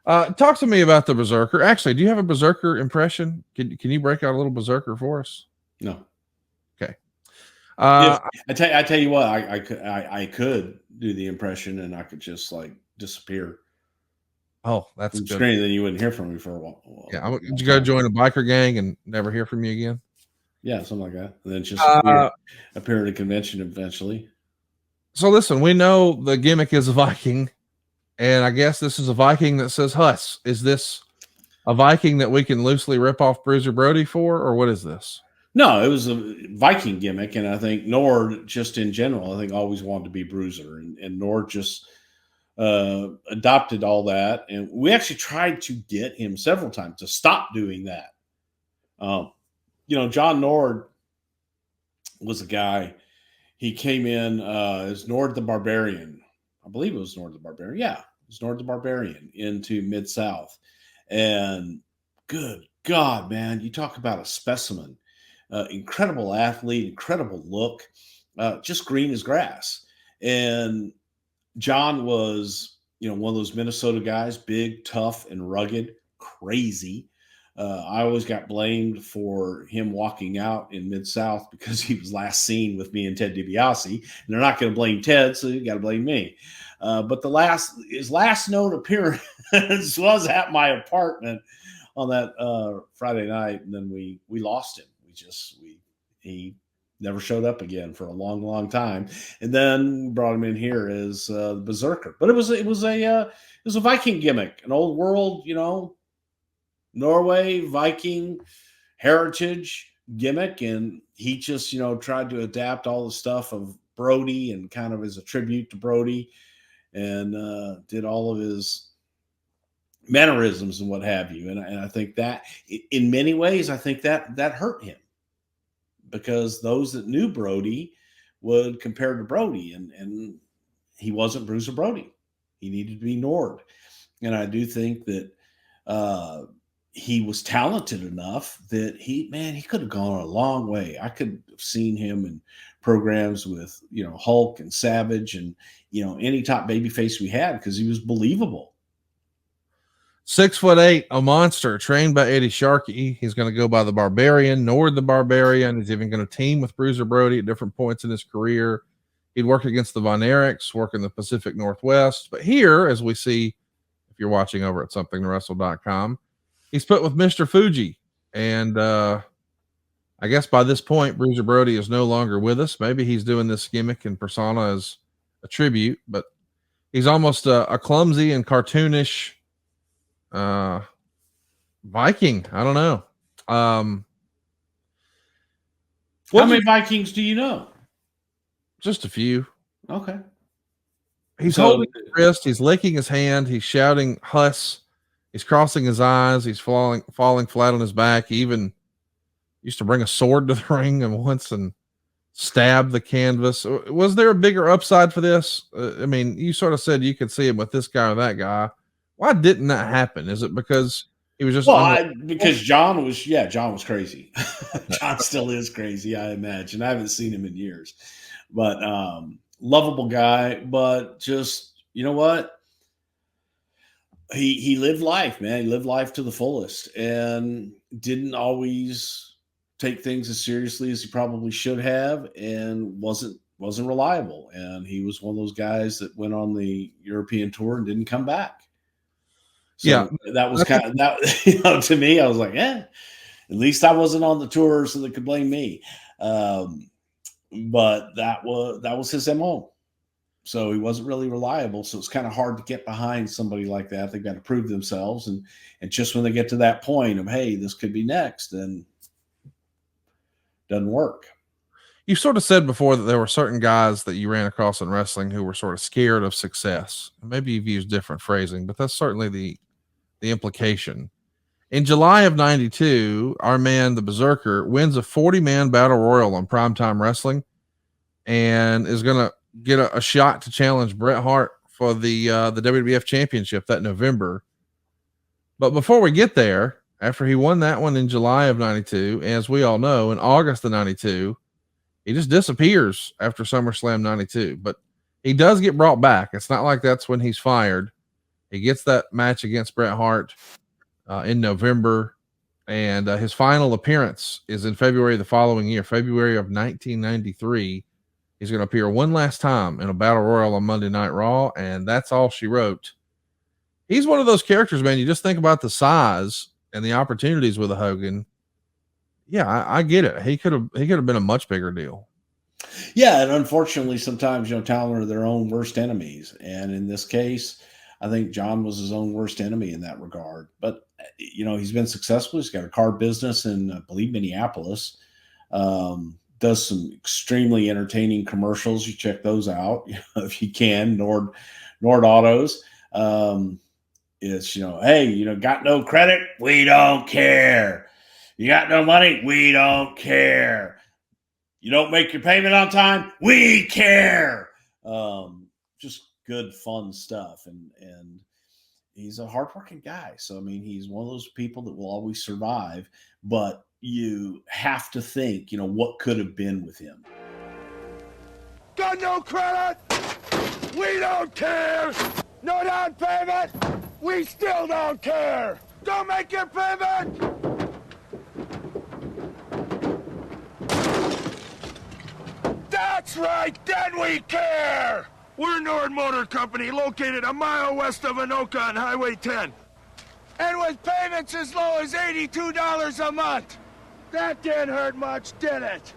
Talk to me about the Berserker. Actually, do you have a Berserker impression? Can you break out a little Berserker for us? No. Okay. I tell you what, I could do the impression and I could just like disappear. Oh, that's from good. screen, then you wouldn't hear from me for a while. Yeah, did you go join a biker gang and never hear from you again? Yeah, something like that. And then just appear at a convention eventually. So listen, we know the gimmick is a Viking, and I guess this is a Viking that says Huss. Is this a Viking that we can loosely rip off Bruiser Brody for, or what is this? No, it was a Viking gimmick, and I think Nord, just in general, I think always wanted to be Bruiser, and Nord just adopted all that. And we actually tried to get him several times to stop doing that. John Nord was a guy. He came in as Nord the Barbarian. I believe it was Nord the Barbarian. Yeah, it was Nord the Barbarian into Mid-South. And good God, man, you talk about a specimen. Incredible athlete, incredible look, just green as grass. And John was, one of those Minnesota guys, big, tough, and rugged, crazy. I always got blamed for him walking out in Mid-South because he was last seen with me and Ted DiBiase. And they're not going to blame Ted, so you got to blame me. But his last known appearance was at my apartment on that Friday night, and then we lost him. He never showed up again for a long, long time, and then we brought him in here as Berserker. But it was a Viking gimmick, an old world, Norway Viking heritage gimmick, and he just tried to adapt all the stuff of Brody and kind of as a tribute to Brody, and did all of his mannerisms and what have you. And I think that in many ways, I think that hurt him, because those that knew Brody would compare to Brody, and he wasn't Bruiser Brody. He needed to be Nord. And I do think that he was talented enough that he could have gone a long way. I could have seen him in programs with, Hulk and Savage and, any top babyface we had, because he was believable. 6'8", a monster, trained by Eddie Sharkey. He's going to go by the Barbarian, Nord the Barbarian. He's even going to team with Bruiser Brody at different points in his career. He'd work against the Von Erichs, work in the Pacific Northwest. But here, as we see, if you're watching over at somethingtowrestle.com, he's put with Mr. Fuji. And I guess by this point, Bruiser Brody is no longer with us. Maybe he's doing this gimmick and persona as a tribute, but he's almost a clumsy and cartoonish Viking. I don't know. How many Vikings do you know? Just a few. Okay. He's holding his wrist. He's licking his hand. He's shouting Huss. He's crossing his eyes. He's falling flat on his back. He even used to bring a sword to the ring and once and stab the canvas. Was there a bigger upside for this? I mean, you sort of said you could see him with this guy or that guy. Why didn't that happen? Is it because he was just because John was crazy. John still is crazy, I imagine. I haven't seen him in years, but lovable guy. But just, you know what? He lived life, man. He lived life to the fullest and didn't always take things as seriously as he probably should have, and wasn't reliable. And he was one of those guys that went on the European tour and didn't come back. So that was kind of that, to me, I was like, at least I wasn't on the tour so they could blame me. But that was his MO. So he wasn't really reliable. So it's kind of hard to get behind somebody like that. They've got to prove themselves. And just when they get to that point of, hey, this could be next, then doesn't work. You sort of said before that there were certain guys that you ran across in wrestling who were sort of scared of success. Maybe you've used different phrasing, but that's certainly the implication. In July of 92, our man, the Berserker, wins a 40-man battle royal on Primetime Wrestling and is going to get a shot to challenge Bret Hart for the WWF Championship that November. But before we get there, after he won that one in July of 92, as we all know, in August of 92, he just disappears after SummerSlam 92. But he does get brought back. It's not like that's when he's fired. He gets that match against Bret Hart in November, and his final appearance is in February the following year, February of 1993. He's going to appear one last time in a battle royal on Monday Night Raw, and that's all she wrote. He's one of those characters, man. You just think about the size and the opportunities with a Hogan. Yeah, I get it. He could have been a much bigger deal. Yeah, and unfortunately, sometimes talent are their own worst enemies, and in this case, I think John was his own worst enemy in that regard. But he's been successful. He's got a car business in, I believe, Minneapolis. Does some extremely entertaining commercials. You check those out if you can. Nord Autos. It's hey, got no credit? We don't care. You got no money? We don't care. You don't make your payment on time? We care. Just good, fun stuff. And he's a hardworking guy. So, I mean, he's one of those people that will always survive, but you have to think, what could have been with him. Got no credit? We don't care. No down payment? We still don't care. Don't make your payment. That's right, then we care! We're Nord Motor Company, located a mile west of Anoka on Highway 10. And with payments as low as $82 a month. That didn't hurt much, did it?